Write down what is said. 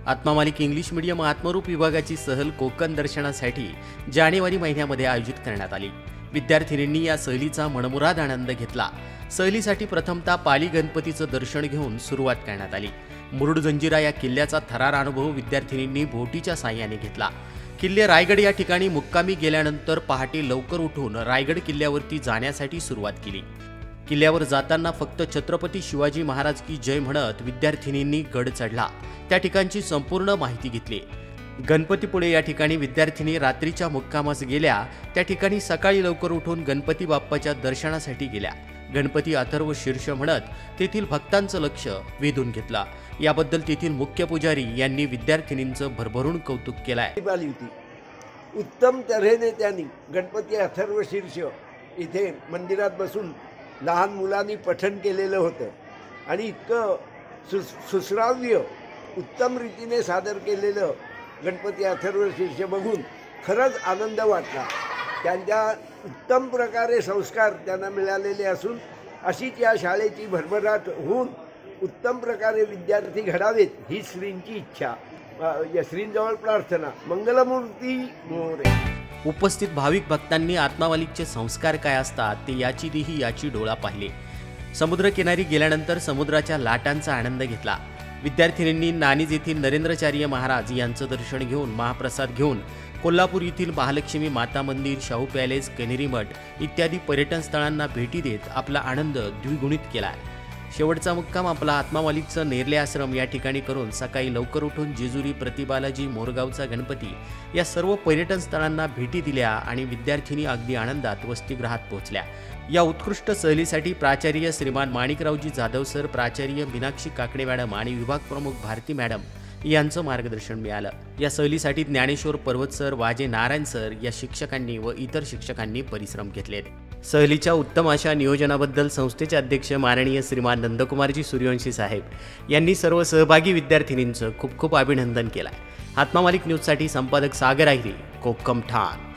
आत्मा मालिक English medium आत्मरूप विभागाची सहल कोकण दर्शनासाठी जानेवारी महिन्यामध्ये आयोजित करण्यात आली। विद्यार्थिनींनी या सहलीचा मनमुराद आनंद घेतला। सहलीसाठी प्रथमतः पाली गणपतीचं दर्शन घेऊन सुरुवात करण्यात आली। मुरुड जंजिरा या किल्ल्याचा थरार अनुभव विद्यार्थिनींनी बोटीच्या साहाय्याने घेतला। किल्ले रायगड या ठिकाणी मुक्कामी गेल्यानंतर पहाटे लवकर उठून रायगड किल्ल्यावरती जाण्यासाठी सुरुवात केली। किल्ल्यावर जाताना फक्त छत्रपती शिवाजी महाराज की जय म्हणत विद्यार्थिनींनी गड चढला। त्या ठिकाणची संपूर्ण माहिती घेतली। गणपतीपुळे या ठिकाणी विद्यार्थिनी रात्रीच्या मुक्कामास गेल्या। त्या ठिकाणी सकाळी लवकर उठून गणपती बाप्पाच्या दर्शनासाठी गेल्या। गणपती अथर्व शीर्ष म्हणत तेथील भक्तांचं लक्ष वेधून घेतला। याबद्दल तेथील मुख्य पुजारी यांनी विद्यार्थिनींचं भरभरून कौतुक केलंय। उत्तम तऱ्हेने त्यांनी गणपती अथर्व शीर्ष इथे मंदिरात बसून लहान मुलांनी पठण केलेलं होतं आणि इतकं सुश्राव्य उत्तम रीतीने सादर केलेलं गणपती अथर्व शीर्ष बघून खरंच आनंद वाटला। त्यांच्या उत्तम प्रकारे संस्कार त्यांना मिळालेले असून अशीच या शाळेची भरभराट होऊन उत्तम प्रकारे विद्यार्थी घडावेत ही श्रींची इच्छा, या श्रींजवळ प्रार्थना। मंगलमूर्ती मोरे। उपस्थित भाविक भक्तांनी आत्मा मालिकचे संस्कार काय असतात ते याची डोळा पाहिले। समुद्रकिनारी गेल्यानंतर समुद्राच्या लाटांचा आनंद घेतला। विद्यार्थिनींनी नाणीज येथील नरेंद्राचार्य महाराज यांचं दर्शन घेऊन महाप्रसाद घेऊन कोल्हापूर येथील महालक्ष्मी माता मंदिर, शाहू पॅलेस, कनेरी मठ इत्यादी पर्यटन स्थळांना भेटी देत आपला आनंद द्विगुणित केला। शेवटचा मुक्काम आपला आत्मा मालिकचं नेरले आश्रम या ठिकाणी करून सकाळी लवकर उठून जेजुरी, प्रतिबालाजी, मोरगावचा गणपती या सर्व पर्यटन स्थळांना भेटी दिल्या आणि विद्यार्थिनी अगदी आनंदात वसतिगृहात पोहोचल्या। या उत्कृष्ट सहलीसाठी प्राचार्य श्रीमान माणिकरावजी जाधव सर, प्राचार्य मीनाक्षी काकडे मॅडम आणि विभाग प्रमुख भारती मॅडम यांचं मार्गदर्शन मिळालं। या सहलीसाठी ज्ञानेश्वर पर्वत सर, वाजे नारायण सर या शिक्षकांनी व इतर शिक्षकांनी परिश्रम घेतलेत। सहलीच्या उत्तम अशा नियोजनाबद्दल संस्थेचे अध्यक्ष माननीय श्रीमान नंदकुमारजी सूर्यवंशी साहेब यांनी सर्व सहभागी विद्यार्थिनींचं खूप खूप अभिनंदन केलं आहे। आत्मा मालिक न्यूजसाठी संपादक सागर आहिरे, कोकम ठाण।